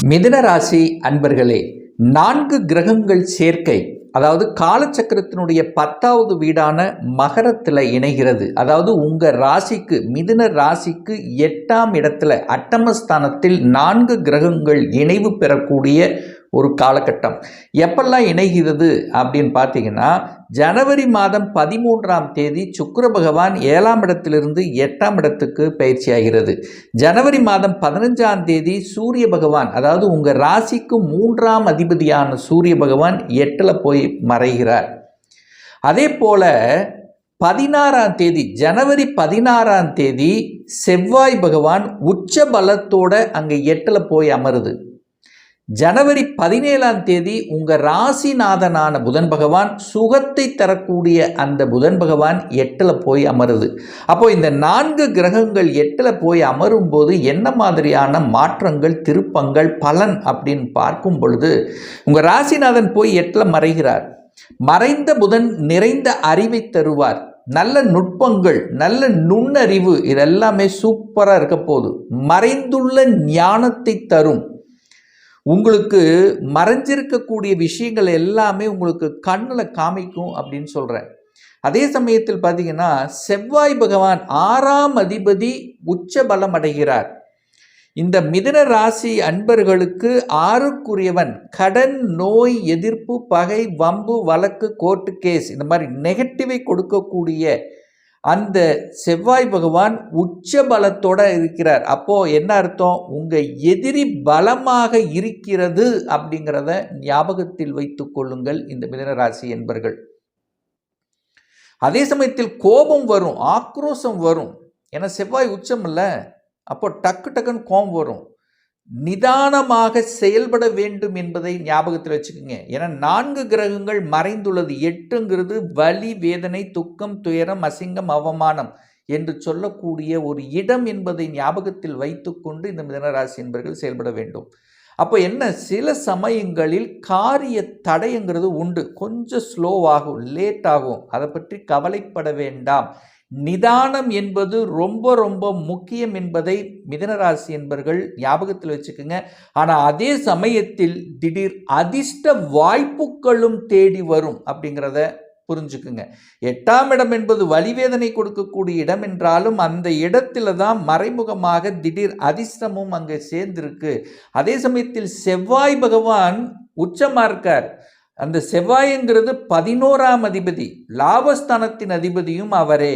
மிதுன ராசி அன்பர்களே, 4 கிரகங்கள் சேர்க்கை, அதாவது காலச்சக்கரத்தினுடைய 10வது வீடான மகரத்தில் இணைகிறது. அதாவது உங்கள் ராசிக்கு, மிதுன ராசிக்கு 8ஆம் இடத்துல அட்டமஸ்தானத்தில் 4 கிரகங்கள் இணைவு பெறக்கூடிய ஒரு காலகட்டம். எப்பெல்லாம் இணைகிறது அப்படின்னு பார்த்தீங்கன்னா, ஜனவரி மாதம் 13ஆம் தேதி சுக்கிர பகவான் 7ஆம் இடத்திலிருந்து 8ஆம் இடத்துக்கு பயிற்சி ஆகிறது. ஜனவரி மாதம் 15ஆம் தேதி சூரிய பகவான், அதாவது உங்கள் ராசிக்கு 3ஆம் அதிபதியான சூரிய பகவான் 8ல் போய் மறைகிறார். அதே போல் 16ஆம் தேதி, ஜனவரி 16ஆம் தேதி செவ்வாய் பகவான் உச்ச பலத்தோடு அங்கே 8ல் போய் அமருது. ஜனவரி 17ஆம் தேதி உங்கள் ராசிநாதனான புதன் பகவான், சுகத்தை தரக்கூடிய அந்த புதன் பகவான் 8ல் போய் அமருது. அப்போ இந்த 4 கிரகங்கள் 8ல் போய் அமரும் போது என்ன மாதிரியான மாற்றங்கள், திருப்பங்கள், பலன் அப்படின்னு பார்க்கும் பொழுது, உங்கள் ராசிநாதன் போய் 8ல் மறைகிறார். மறைந்த புதன் நிறைந்த அறிவை தருவார். நல்ல நுட்பங்கள், நல்ல நுண்ணறிவு, இதெல்லாமே சூப்பராக இருக்க போகுது. மறைந்துள்ள ஞானத்தை தரும். உங்களுக்கு மறைஞ்சிருக்கக்கூடிய விஷயங்கள் எல்லாமே உங்களுக்கு கண்ணில் காமிக்கும் அப்படின்னு சொல்கிறேன். அதே சமயத்தில் பார்த்தீங்கன்னா, செவ்வாய் பகவான் 6ஆம் அதிபதி உச்ச பலம் அடைகிறார். இந்த மிதுன ராசி அன்பர்களுக்கு 6க்குரியவன் கடன், நோய், எதிர்ப்பு, பகை, வம்பு, வழக்கு, கோர்ட்டு கேஸ், இந்த மாதிரி நெகட்டிவை கொடுக்கக்கூடிய அந்த செவ்வாய் பகவான் உச்ச பலத்தோட இருக்கிறார். அப்போ என்ன அர்த்தம்? உங்க எதிரி பலமாக இருக்கிறது அப்படிங்கிறத ஞாபகத்தில் வைத்துக் கொள்ளுங்கள் இந்த மிதுன ராசி என்பர்கள். அதே சமயத்தில் கோபம் வரும், ஆக்ரோஷம் வரும். ஏன்னா செவ்வாய் உச்சம் இல்லை, அப்போ டக்கு டக்குன்னு கோபம் வரும். நிதானமாக செயல்பட வேண்டும் என்பதை ஞாபகத்தில் வச்சுக்கோங்க. ஏன்னா 4 கிரகங்கள் மறைந்துள்ளது. 8ங்கிறது வலி, வேதனை, துக்கம், துயரம், அசிங்கம், அவமானம் என்று சொல்லக்கூடிய ஒரு இடம் என்பதை ஞாபகத்தில் வைத்துக்கொண்டு இந்த மிதுனராசி என்பவர்கள் செயல்பட வேண்டும். அப்போ என்ன, சில சமயங்களில் காரிய தடைங்கிறது உண்டு. கொஞ்சம் ஸ்லோவாகும், லேட் ஆகும். அதை பற்றி கவலைப்பட வேண்டாம். நிதானம் என்பது ரொம்ப ரொம்ப முக்கியம் என்பதை மிதுனராசி என்பவர்கள் ஞாபகத்தில் வச்சுக்கோங்க. ஆனால் அதே சமயத்தில் திடீர் அதிர்ஷ்ட வாய்ப்புகளும் தேடி வரும் அப்படிங்கிறத புரிஞ்சுக்குங்க. 8ஆம் இடம் என்பது வலிவேதனை கொடுக்கக்கூடிய இடம் என்றாலும் அந்த இடத்துல தான் மறைமுகமாக திடீர் அதிர்ஷ்டமும் அங்கே சேர்ந்திருக்கு. அதே சமயத்தில் செவ்வாய் பகவான் உச்சமாக இருக்கார். அந்த செவ்வாய்ங்கிறது 11ஆம் அதிபதி, லாபஸ்தானத்தின் அதிபதியும் அவரே.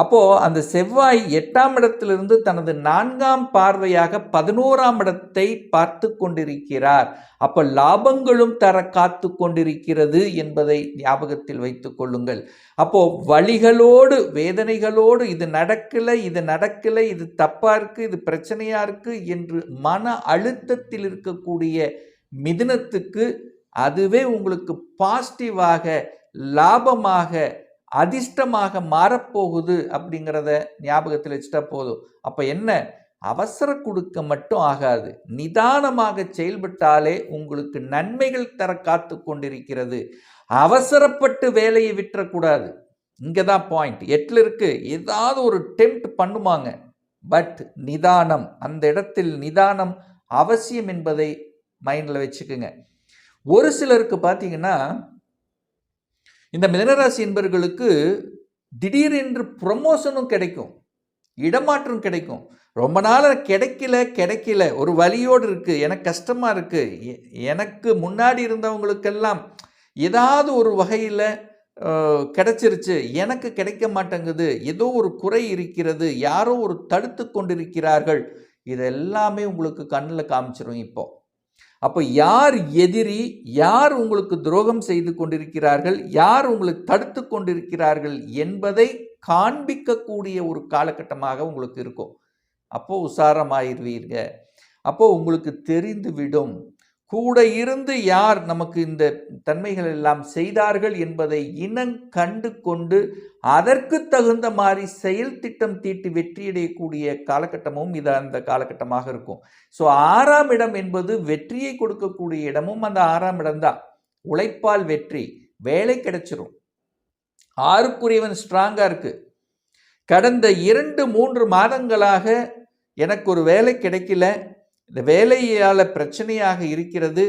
அப்போ அந்த செவ்வாய் 8ஆம் இடத்திலிருந்து தனது 4ஆம் பார்வையாக 11ஆம் இடத்தை பார்த்து கொண்டிருக்கிறார். அப்போ லாபங்களும் தர காத்து கொண்டிருக்கிறது என்பதை ஞாபகத்தில் வைத்துக் கொள்ளுங்கள். அப்போ வலிகளோடு, வேதனைகளோடு, இது நடக்கலை, இது நடக்கலை, இது தப்பா இருக்கு, இது பிரச்சனையா இருக்கு என்று மன அழுத்தத்தில் இருக்கக்கூடிய மிதுனத்துக்கு அதுவே உங்களுக்கு பாசிட்டிவாக, லாபமாக, அதிர்ஷ்டமாக மாறப்போகுது அப்படிங்கிறத ஞாபகத்தில் வச்சுட்டா போதும். அப்போ என்ன, அவசர கொடுக்க மட்டும் ஆகாது. நிதானமாக செயல்பட்டாலே உங்களுக்கு நன்மைகள் தர காத்து கொண்டிருக்கிறது. அவசரப்பட்டு வேலையை விட்டுறக்கூடாது. இங்கே தான் பாயிண்ட். 8ல் இருக்கு, ஏதாவது ஒரு டெம்ப்ட் பண்ணுவாங்க. பட் நிதானம், அந்த இடத்தில் நிதானம் அவசியம் என்பதை மைண்டில் வச்சுக்குங்க. ஒரு சிலருக்கு பார்த்தீங்கன்னா, இந்த மிதுனராசி என்பவர்களுக்கு திடீரென்று ப்ரொமோஷனும் கிடைக்கும், இடமாற்றம் கிடைக்கும். ரொம்ப நாள் கிடைக்கல, ஒரு வலியோடு இருக்குது, எனக்கு கஷ்டமாக இருக்குது. எனக்கு முன்னாடி இருந்தவங்களுக்கெல்லாம் ஏதாவது ஒரு வகையில் கிடைச்சிருச்சு, எனக்கு கிடைக்க மாட்டேங்குது, ஏதோ ஒரு குறை இருக்கிறது, யாரோ ஒரு தடுத்து கொண்டிருக்கிறார்கள். இதெல்லாமே உங்களுக்கு கண்ணில் காமிச்சிரும் இப்போ. அப்போ யார் எதிரி, யார் உங்களுக்கு துரோகம் செய்து கொண்டிருக்கிறார்கள், யார் உங்களுக்கு தடுத்து கொண்டிருக்கிறார்கள் என்பதை காண்பிக்கக்கூடிய ஒரு காலகட்டமாக உங்களுக்கு இருக்கும். அப்போ உஷாரமாயிருவீங்க. அப்போ உங்களுக்கு தெரிந்துவிடும், கூட இருந்து யார் நமக்கு இந்த தன்மைகள் எல்லாம் செய்தார்கள் என்பதை இனம் கண்டு கொண்டு அதற்கு தகுந்த மாதிரி செயல் திட்டம் தீட்டி வெற்றியடையக்கூடிய காலகட்டமும் இது அந்த காலகட்டமாக இருக்கும். ஸோ 6ஆம் இடம் என்பது வெற்றியை கொடுக்கக்கூடிய இடமும் அந்த 6ஆம் இடம்தான். உழைப்பால் வெற்றி, வேலை கிடைச்சிரும். 6க்குரியவன் ஸ்ட்ராங்காக இருக்கு. கடந்த 2-3 மாதங்களாக எனக்கு ஒரு வேலை கிடைக்கல, இந்த வேலையால் பிரச்சனையாக இருக்கிறது,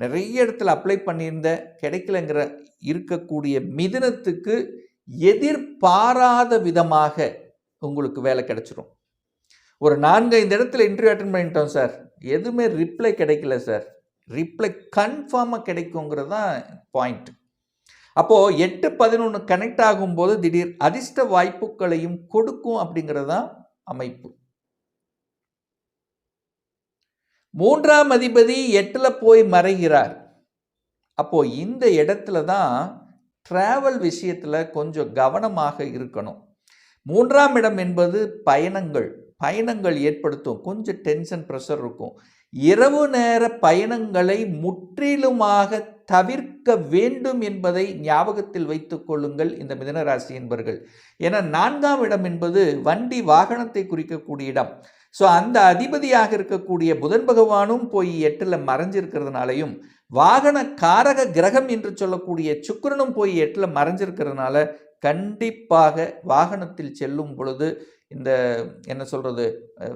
நிறைய இடத்துல அப்ளை பண்ணியிருந்த கிடைக்கலங்கிற இருக்கக்கூடிய மிதுனத்துக்கு எதிர்பாராத விதமாக உங்களுக்கு வேலை கிடைச்சிரும். ஒரு 4-5 இடத்துல இன்டர்வியூ அட்டெண்ட் பண்ணிட்டோம் சார், எதுவுமே ரிப்ளை கிடைக்கல சார். ரிப்ளை கன்ஃபார்மாக கிடைக்குங்கிறது தான் பாயிண்ட். அப்போது 8-11 கனெக்ட் ஆகும்போது திடீர் அதிர்ஷ்ட வாய்ப்புகளையும் கொடுக்கும் அப்படிங்கிறது தான் அமைப்பு. 3ஆம் அதிபதி 8ல் போய் மறைகிறார். அப்போது இந்த இடத்துல தான் டிராவல் விஷயத்தில் கொஞ்சம் கவனமாக இருக்கணும். 3ஆம் இடம் என்பது பயணங்கள் ஏற்படுத்தும். கொஞ்சம் டென்ஷன் ப்ரெஷர் இருக்கும். இரவு நேர பயணங்களை முற்றிலுமாக தவிர்க்க வேண்டும் என்பதை ஞாபகத்தில் வைத்துக் கொள்ளுங்கள் இந்த மிதுன ராசி என்பர்கள். ஏன்னா 4ஆம் இடம் என்பது வண்டி வாகனத்தை குறிக்கக்கூடிய இடம். ஸோ அந்த அதிபதியாக இருக்கக்கூடிய புதன் பகவானும் போய் 8ல் மறைஞ்சிருக்கிறதுனாலையும், வாகன காரக கிரகம் என்று சொல்லக்கூடிய சுக்கிரனும் போய் 8ல் மறைஞ்சிருக்கிறதுனால கண்டிப்பாக வாகனத்தில் செல்லும் பொழுது இந்த என்ன சொல்கிறது,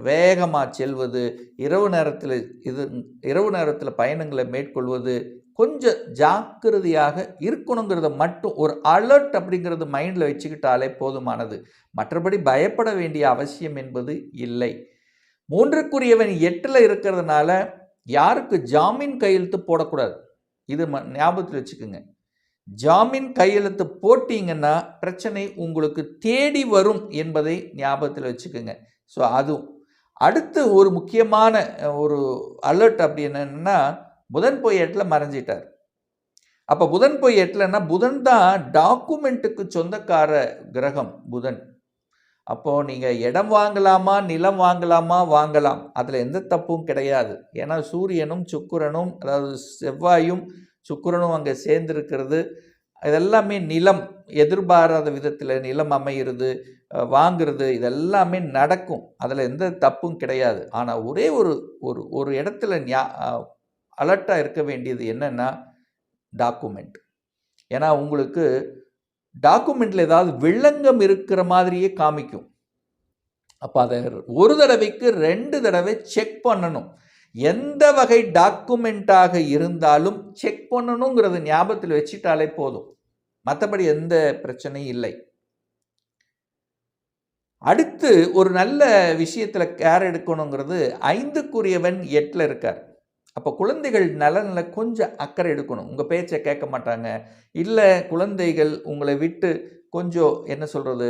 வேகமாக செல்வது, இரவு நேரத்தில் பயணங்களை மேற்கொள்வது கொஞ்சம் ஜாக்கிரதையாக இருக்கணுங்கிறத மட்டும் ஒரு அலர்ட் அப்படிங்கிறது மைண்டில் வச்சுக்கிட்டாலே போதுமானது. மற்றபடி பயப்பட வேண்டிய அவசியம் என்பது இல்லை. 3க்குரியவன் 8ல் இருக்கிறதுனால யாருக்கு ஜாமீன் கையெழுத்து போடக்கூடாது. இது ஞாபகத்தில் வச்சுக்கோங்க. ஜாமீன் கையெழுத்து போட்டிங்கன்னா பிரச்சனை உங்களுக்கு தேடி வரும் என்பதை ஞாபகத்தில் வச்சுக்கோங்க. ஸோ அதுவும் அடுத்து ஒரு முக்கியமான ஒரு அலர்ட் அப்படி என்னன்னா, புதன் போய் 8ல் மறைஞ்சிட்டார். அப்போ புதன் போய் 8லன்னா, புதன் தான் டாக்குமெண்ட்டுக்கு சொந்தக்கார கிரகம் புதன். அப்போது நீங்கள் இடம் வாங்கலாமா, நிலம் வாங்கலாமா, வாங்கலாம். அதில் எந்த தப்பும் கிடையாது. ஏன்னா சூரியனும் சுக்கிரனும், அதாவது செவ்வாயும் சுக்கிரனும் அங்கே சேர்ந்துருக்கிறது. இதெல்லாமே நிலம், எதிர்பாராத விதத்தில் நிலம் அமைகிறது, வாங்கிறது, இதெல்லாமே நடக்கும். அதில் எந்த தப்பும் கிடையாது. ஆனால் ஒரே ஒரு இடத்துல அலர்ட்டாக இருக்க வேண்டியது என்னென்னா டாக்குமெண்ட். ஏன்னா உங்களுக்கு டாக்குமெண்ட்டில் ஏதாவது வில்லங்கம் இருக்கிற மாதிரியே காமிக்கும். அப்போ அதை ஒரு தடவைக்கு 2 தடவை செக் பண்ணணும். எந்த வகை டாக்குமெண்ட்டாக இருந்தாலும் செக் பண்ணணுங்கிறது ஞாபகத்தில் வச்சுட்டாலே போதும். மற்றபடி எந்த பிரச்சனையும் இல்லை. அடுத்து ஒரு நல்ல விஷயத்தில் கேர் எடுக்கணுங்கிறது, 5க்குரியவன் 8ல் இருக்கார். அப்போ குழந்தைகள் நலனில் கொஞ்சம் அக்கறை எடுக்கணும். உங்கள் பேச்சை கேட்க மாட்டாங்க, இல்லை குழந்தைகள் உங்களை விட்டு கொஞ்சம் என்ன சொல்கிறது,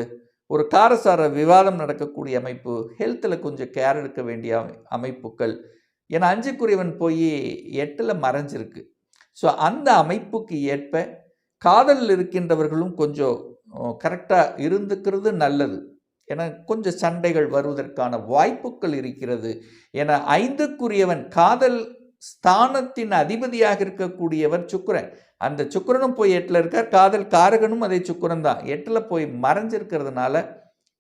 ஒரு காரசார விவாதம் நடக்கக்கூடிய அமைப்பு, ஹெல்த்தில் கொஞ்சம் கேர் எடுக்க வேண்டிய அமைப்புகள். ஏன்னா 5க்குரியவன் போய் 8ல் மறைஞ்சிருக்கு. ஸோ அந்த அமைப்புக்கு ஏற்ப காதலில் இருக்கின்றவர்களும் கொஞ்சம் கரெக்டாக இருந்துக்கிறது நல்லது. ஏன்னா கொஞ்சம் சண்டைகள் வருவதற்கான வாய்ப்புகள் இருக்கிறது. ஏன்னா 5க்குரியவன் காதல் ஸ்தானத்தின் அதிபதியாக இருக்கக்கூடியவர் சுக்கிரன். அந்த சுக்கிரனும் போய் 8ல் இருக்கார். காதல் காரகனும் அதே சுக்கிரன் தான். 8ல் போய் மறைஞ்சிருக்கிறதுனால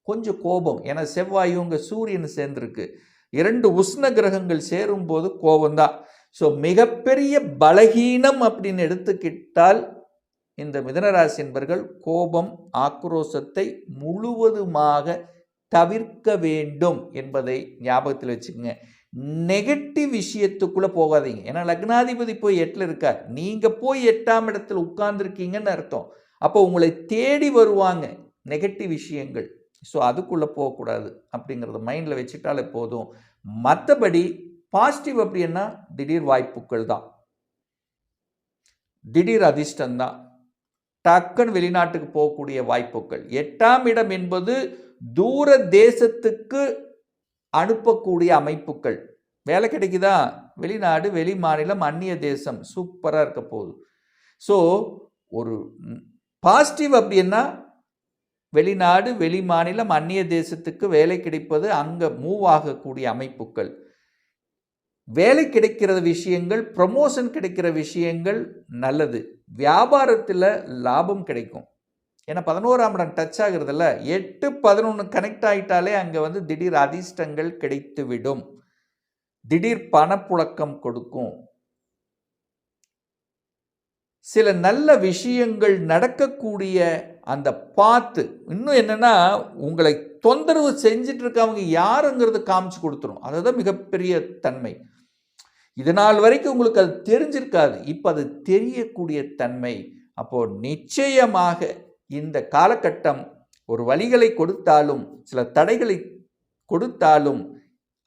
கொஞ்சம் கோபம். ஏன்னா செவ்வாயும் உங்கள் சூரியன் சேர்ந்துருக்கு. 2 உஷ்ண கிரகங்கள் சேரும்போது கோபம்தான். ஸோ மிகப்பெரிய பலகீனம் அப்படின்னு எடுத்துக்கிட்டால் இந்த மிதுனராசி என்பர்கள் கோபம், ஆக்ரோஷத்தை முழுவதுமாக தவிர்க்க வேண்டும் என்பதை ஞாபகத்தில் வச்சுக்கோங்க. நெகட்டிவ் விஷயத்துக்குள்ளே போகாதீங்க. ஏன்னா லக்னாதிபதி போய் 8ல் இருக்கார். நீங்கள் போய் 8ஆம் இடத்தில் உட்கார்ந்துருக்கீங்கன்னு அர்த்தம். அப்போ உங்களை தேடி வருவாங்க நெகட்டிவ் விஷயங்கள். ஸோ அதுக்குள்ளே போகக்கூடாது அப்படிங்கிறத மைண்டில் வச்சுட்டாலே போதும். மற்றபடி பாசிட்டிவ் அப்படின்னா திடீர் வாய்ப்புகள் தான், திடீர் அதிர்ஷ்டம்தான், டக்குன்னு வெளிநாட்டுக்கு போகக்கூடிய வாய்ப்புகள். 8ஆம் இடம் என்பது தூர தேசத்துக்கு அனுப்பக்கூடிய அமைப்புகள். வேலை கிடைக்குதா, வெளிநாடு, வெளி மாநிலம், அந்நிய தேசம், சூப்பராக இருக்க போகுது. ஸோ ஒரு பாசிட்டிவ் அப்படின்னா வெளிநாடு, வெளி மாநிலம், அந்நிய தேசத்துக்கு வேலை கிடைப்பது, அங்கே மூவ் ஆகக்கூடிய அமைப்புகள். வேலை கிடைக்கிற விஷயங்கள், ப்ரமோஷன் கிடைக்கிற விஷயங்கள் நல்லது. வியாபாரத்தில் லாபம் கிடைக்கும். ஏன்னா 11ஆம் இடம் டச் ஆகுறதில்ல. 8-11 கனெக்ட் ஆகிட்டாலே அங்கே திடீர் அதிர்ஷ்டங்கள் கிடைத்துவிடும். திடீர் பணப்புழக்கம் கொடுக்கும். சில நல்ல விஷயங்கள் நடக்கக்கூடிய அந்த பாத்து. இன்னும் என்னென்னா, உங்களை தொந்தரவு செஞ்சிட்டு இருக்கவங்க யாருங்கிறது காமிச்சு கொடுத்துரும். அதுதான் மிகப்பெரிய தன்மை. இது நாள் வரைக்கும் உங்களுக்கு அது தெரிஞ்சிருக்காது. இப்போ அது தெரியக்கூடிய தன்மை. அப்போது நிச்சயமாக இந்த காலகட்டம் ஒரு வழிகளை கொடுத்தாலும், சில தடைகளை கொடுத்தாலும்,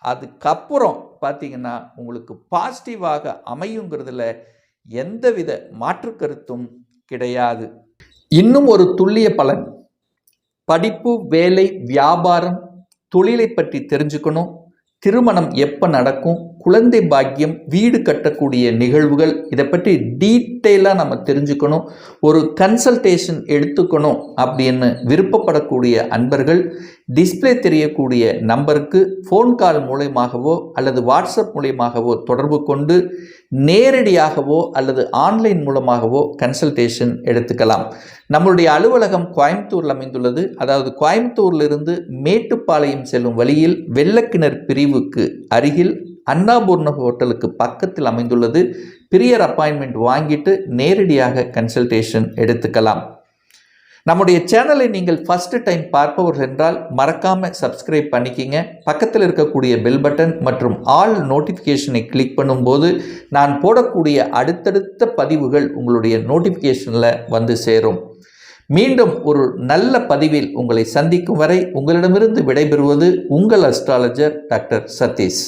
அதுக்கப்புறம் பார்த்தீங்கன்னா உங்களுக்கு பாசிட்டிவாக அமையுங்கிறதுல எந்தவித மாற்று கருத்தும் கிடையாது. இன்னும் ஒரு துல்லிய பலன். படிப்பு, வேலை, வியாபாரம், தொழிலை பற்றி தெரிஞ்சுக்கணும். திருமணம் எப்போ நடக்கும், குழந்தை பாக்கியம், வீடு கட்டக்கூடிய நிகழ்வுகள், இதை பற்றி டீட்டெயிலாக நம்ம தெரிஞ்சுக்கணும். ஒரு கன்சல்டேஷன் எடுத்துக்கணும் அப்படின்னு விருப்பப்படக்கூடிய அன்பர்கள் டிஸ்பிளே தெரியக்கூடிய நம்பருக்கு ஃபோன் கால் மூலமாகவோ அல்லது வாட்ஸ்அப் மூலமாகவோ தொடர்பு கொண்டு நேரடியாகவோ அல்லது ஆன்லைன் மூலமாகவோ கன்சல்டேஷன் எடுத்துக்கலாம். நம்மளுடைய அலுவலகம் கோயம்புத்தூரில் அமைந்துள்ளது. அதாவது கோயம்புத்தூரிலிருந்து மேட்டுப்பாளையம் செல்லும் வழியில் வெள்ளக்கிணர் பிரிவுக்கு அருகில் அன்னபூர்ணா ஹோட்டலுக்கு பக்கத்தில் அமைந்துள்ளது. பிரியர் அப்பாயின்மெண்ட் வாங்கிட்டு நேரடியாக கன்சல்டேஷன் எடுத்துக்கலாம். நம்முடைய சேனலை நீங்கள் ஃபர்ஸ்ட் டைம் பார்ப்பவர்கள் என்றால் மறக்காமல் சப்ஸ்கிரைப் பண்ணிக்கிங்க. பக்கத்தில் இருக்கக்கூடிய பெல் பட்டன் மற்றும் ஆல் நோட்டிஃபிகேஷனை கிளிக் பண்ணும்போது நான் போடக்கூடிய அடுத்தடுத்த பதிவுகள் உங்களுடைய நோட்டிஃபிகேஷனில் வந்து சேரும். மீண்டும் ஒரு நல்ல பதிவில் உங்களை சந்திக்கும் வரை உங்களிடமிருந்து விடைபெறுவது உங்கள் அஸ்ட்ராலஜர் டாக்டர் சதீஷ்.